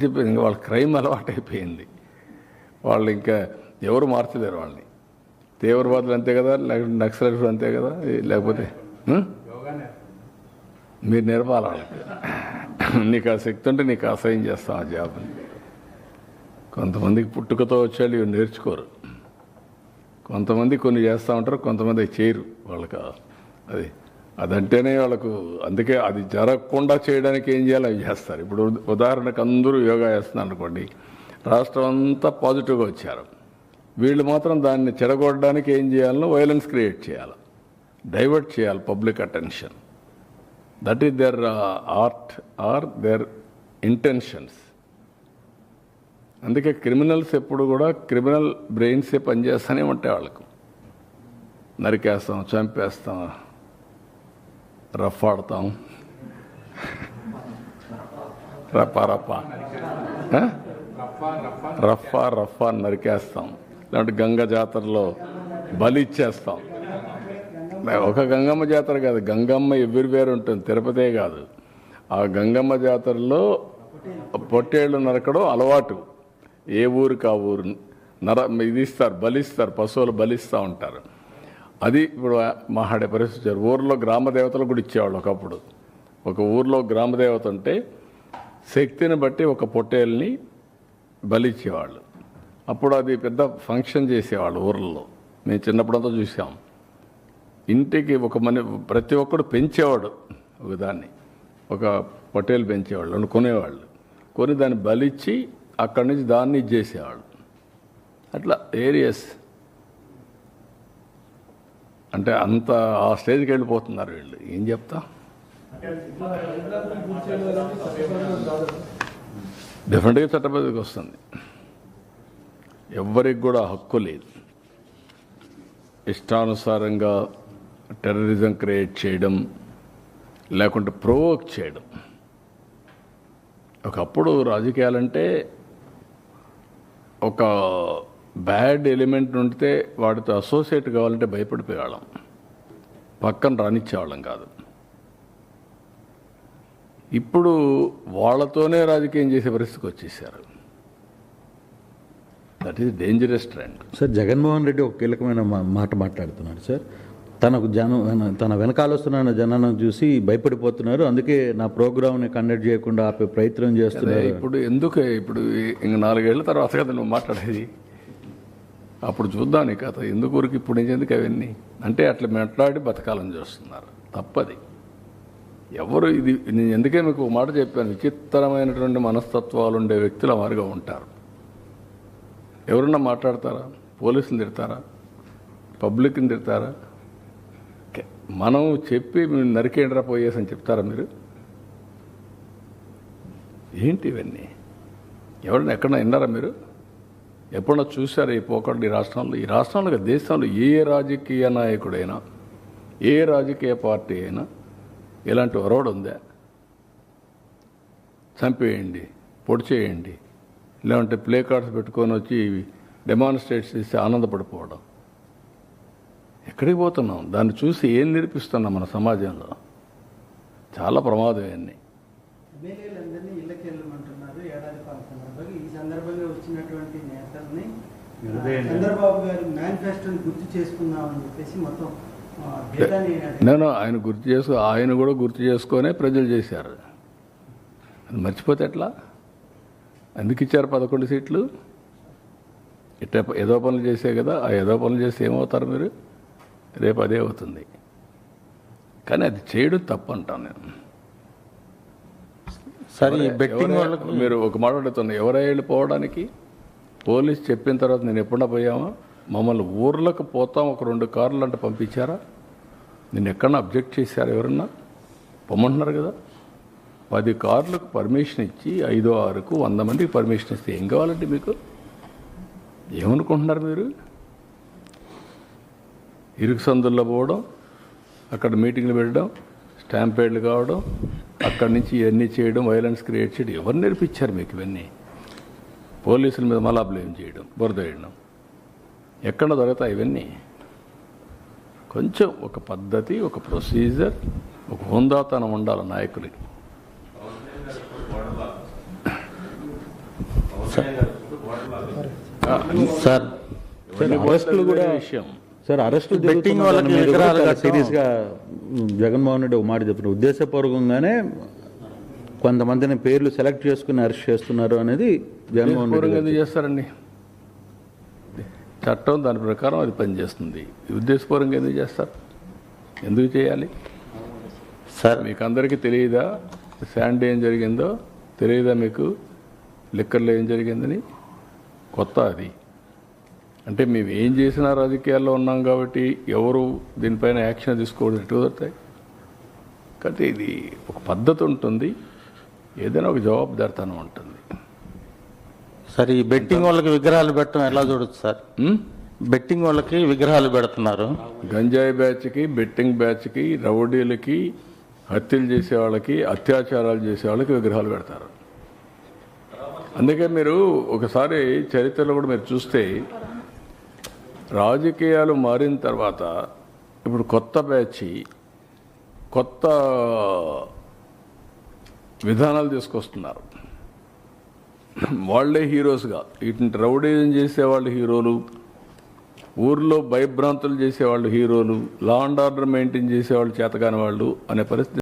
చెప్పింది ఇంకా వాళ్ళ క్రైమ్ అలవాటు అయిపోయింది. వాళ్ళు ఇంకా ఎవరు మార్చలేరు వాళ్ళని. తీవ్రవాదులు అంతే కదా, నక్సలైట్లు అంతే కదా, లేకపోతే మీరు నేర్పాలి వాళ్ళకి. నీకు ఆ శక్తి ఉంటే నీకు అసహ్యం చేస్తాం ఆ జాబ్ని. కొంతమందికి పుట్టుకతో వచ్చేళ్ళు ఇవి నేర్చుకోరు. కొంతమంది కొన్ని చేస్తూ ఉంటారు, కొంతమంది చేయరు. వాళ్ళకి అదంటేనే వాళ్ళకు, అందుకే అది జరగకుండా చేయడానికి ఏం చేయాలో అవి చేస్తారు. ఇప్పుడు ఉదాహరణకు అందరూ యోగా చేస్తున్నారు అనుకోండి, రాష్ట్రం అంతా పాజిటివ్గా వచ్చారు. వీళ్ళు మాత్రం దాన్ని చెడగొట్టడానికి ఏం చేయాలనో వైలెన్స్ క్రియేట్ చేయాలి, డైవర్ట్ చేయాలి public attention. That is their art are their intentions. అందుకే క్రిమినల్స్ ఎప్పుడు కూడా క్రిమినల్ బ్రెయిన్సే పనిచేస్తూనే ఉంటాయి. వాళ్ళకు నరికేస్తాం, చంపేస్తాం, రఫ్ ఆడతాం, రఫా నరికేస్తాం. లేదంటే గంగ జాతరలో బలి ఇచ్చేస్తాం. ఒక గంగమ్మ జాతర కాదు, గంగమ్మ ఎవ్రీవేర్ ఉంటుంది, తిరుపతే కాదు. ఆ గంగమ్మ జాతరలో పొట్టేళ్ళు నరకడం అలవాటు. ఏ ఊరికి ఆ ఊరు ఇది ఇస్తారు, బలిస్తారు, పశువులు బలిస్తూ ఉంటారు. అది ఇప్పుడు మాట్లాడే పరిస్థితి. ఊర్లో గ్రామదేవతలు కూడా ఇచ్చేవాళ్ళు ఒకప్పుడు. ఒక ఊర్లో గ్రామదేవత ఉంటే శక్తిని బట్టి ఒక పొట్టేల్ని బలిచ్చేవాళ్ళు. అప్పుడు అది పెద్ద ఫంక్షన్ చేసేవాళ్ళు ఊర్లలో. మేము చిన్నప్పుడంతా చూసాం. ఇంటికి ప్రతి ఒక్కడు పెంచేవాడు ఒకదాన్ని, ఒక పొట్టేలు పెంచేవాళ్ళు, కొనేవాళ్ళు. కొని దాన్ని బలిచ్చి అక్కడి నుంచి దాన్ని ఇచ్చేసేవాళ్ళు. అట్లా ఏరియస్ అంటే అంత ఆ స్టేజ్కి వెళ్ళిపోతున్నారు వీళ్ళు. ఏం చెప్తా, డెఫినెట్గా చట్టబద్ధకి వస్తుంది. ఎవ్వరికి కూడా హక్కు లేదు ఇష్టానుసారంగా టెర్రరిజం క్రియేట్ చేయడం, లేకుంటే ప్రొవోక్ చేయడం. ఒకప్పుడు రాజకీయాలంటే ఒక బ్యాడ్ ఎలిమెంట్ ఉంటే వాటితో అసోసియేట్ కావాలంటే భయపడిపోయేవాళ్ళం, పక్కన రానిచ్చేవాళ్ళం కాదు. ఇప్పుడు వాళ్ళతోనే రాజకీయం చేసే పరిస్థితికి వచ్చేసారు. That is dangerous trend. Sir, Jaganmohan Reddy ఒక కీలకమైన మాట మాట్లాడుతున్నాడు సార్. తన వెనకాల వస్తున్న జనాన్ని చూసి భయపడిపోతున్నారు, అందుకే నా ప్రోగ్రామ్ని కండక్ట్ చేయకుండా ఆపే ప్రయత్నం చేస్తున్నారు. ఇప్పుడు ఎందుకు ఇప్పుడు ఇంక 4 ఏళ్ల తర్వాత కదా నువ్వు మాట్లాడేది, అప్పుడు చూద్దాం నీ కథ. ఎందుకు ఊరికి ఇప్పుడు నుంచి ఎందుకు అవన్నీ అంటే అట్లా మాట్లాడి బతకాలని చూస్తున్నారు. తప్పది. ఎవరు ఇది నేను ఎందుకే మీకు మాట చెప్పాను, విచిత్రమైనటువంటి మనస్తత్వాలు ఉండే వ్యక్తులు వారిగా ఉంటారు. ఎవరన్నా మాట్లాడతారా? పోలీసులు తిడతారా? పబ్లిక్ని తిడతారా? మనం చెప్పి మీరు నరికేండ్రా పోయేసని చెప్తారా మీరు? ఏంటి ఇవన్నీ? ఎవరైనా ఎక్కడన్నా విన్నారా మీరు? ఎప్పుడన్నా చూసారా ఈ పోకడ ఈ రాష్ట్రంలో? ఈ రాష్ట్రంలో దేశంలో ఏ రాజకీయ నాయకుడైనా, ఏ రాజకీయ పార్టీ అయినా ఇలాంటి ఒరవడు ఉందా? చంపేయండి, పొడి చేయండి, లేదంటే ప్లే కార్డ్స్ పెట్టుకొని వచ్చి డెమాన్స్ట్రేట్స్ చేసి ఆనందపడిపోవడం. ఎక్కడికి పోతున్నాం? దాన్ని చూసి ఏం నేర్పిస్తున్నాం మన సమాజంలో? చాలా ప్రమాదం ఇవన్నీ. ఎమ్మెల్యేలందరినీ ఇళ్ళకి వెళ్ళమంటున్నారు ఏడాది పాలన సందర్భంగా. ఈ సందర్భంగా వచ్చినటువంటి నేతల్ని చంద్రబాబు గారు మేనిఫెస్టోని గుర్తు చేసుకున్నామని చెప్పేసి మొత్తం నేను ఆయన కూడా గుర్తు చేసుకొనే ప్రజలు చేశారు. అది మర్చిపోతే ఎట్లా? ఎందుకు ఇచ్చారు 11 సీట్లు? ఇట్లా ఏదో పనులు చేసే కదా. ఆ ఏదో పనులు చేస్తే ఏమవుతారు మీరు? రేపు అదే అవుతుంది. కానీ అది చేయడం తప్పు అంటాను నేను. సరే, బెట్టింగ్ వాళ్ళకు మీరు ఒక మాట అడుగుతున్నా, ఎవరై వెళ్ళిపోవడానికి? పోలీస్ చెప్పిన తర్వాత నేను ఎప్పుడన్నా పోయామా? మమ్మల్ని ఊర్లకు పోతాం ఒక 2 కార్లు అంటే పంపించారా? నేను ఎక్కడన్నా అబ్జెక్ట్ చేశారా? ఎవరన్నా పొమ్మంటున్నారు కదా. 10 కార్లకు పర్మిషన్ ఇచ్చి 5, 6కు 100 మందికి పర్మిషన్ ఇస్తే ఏం కావాలంటే మీకు? ఏమనుకుంటున్నారు మీరు? ఇరుకు సందుల్లో పోవడం, అక్కడ మీటింగ్లు పెట్టడం, స్టాంపేడ్లు కావడం, అక్కడి నుంచి ఇవన్నీ చేయడం, వైలెన్స్ క్రియేట్ చేయడం. ఎవరు నేర్పించారు మీకు ఇవన్నీ? పోలీసుల మీద మళ్ళా బ్లేమ్ చేయడం, బురద వేయడం. ఎక్కడ దొరుకుతాయి ఇవన్నీ? కొంచెం ఒక పద్ధతి, ఒక ప్రొసీజర్, ఒక హోందాతనం ఉండాలి నాయకులకి. సార్ అరెస్టులు కూడా విషయం సార్ అరెస్టులు బెట్టింగ్ వాళ్ళకి విగ్రహాలు కట్టడం. సీరియస్గా జగన్మోహన్ రెడ్డి ఒక మాట చెప్పిన ఉద్దేశపూర్వకంగానే కొంతమందిని పేర్లు సెలెక్ట్ చేసుకుని అరెస్ట్ చేస్తున్నారు అనేది జగన్మోహన్ రెడ్డి ఎందుకు చేస్తారండి? చట్టం దాని ప్రకారం అది పనిచేస్తుంది. ఉద్దేశపూర్వకంగా ఎందుకు చేస్తారు? ఎందుకు చేయాలి? సార్ మీకు అందరికీ తెలియదా శాండీ ఏం జరిగిందో? తెలియదా మీకు లిక్కర్లో ఏం జరిగిందని? కొత్త అది అంటే మేము ఏం చేసినా రాజకీయాల్లో ఉన్నాం కాబట్టి ఎవరు దీనిపైన యాక్షన్ తీసుకోవడం ఎటు కుదురుతాయి? కాబట్టి ఇది ఒక పద్ధతి ఉంటుంది, ఏదైనా ఒక జవాబుదారితనం ఉంటుంది. సార్ ఈ బెట్టింగ్ వాళ్ళకి విగ్రహాలు పెట్టడం ఎలా చూడొచ్చు సార్? బెట్టింగ్ వాళ్ళకి విగ్రహాలు పెడుతున్నారు. గంజాయి బ్యాచ్కి, బెట్టింగ్ బ్యాచ్కి, రౌడీలకి, హత్యలు చేసే వాళ్ళకి, అత్యాచారాలు చేసే వాళ్ళకి విగ్రహాలు పెడతారు. అందుకే మీరు ఒకసారి చరిత్రలో కూడా మీరు చూస్తే రాజకీయాలు మారిన తర్వాత ఇప్పుడు కొత్త బ్యాచ్ కొత్త విధానాలు తీసుకొస్తున్నారు. వాళ్లే హీరోస్గా, ఇటు రౌడీజం చేసేవాళ్ళు హీరోలు, ఊర్లో భయభ్రాంతులు చేసేవాళ్ళు హీరోలు, లా అండ్ ఆర్డర్ మెయింటైన్ చేసేవాళ్ళు చేతకాని వాళ్ళు అనే పరిస్థితి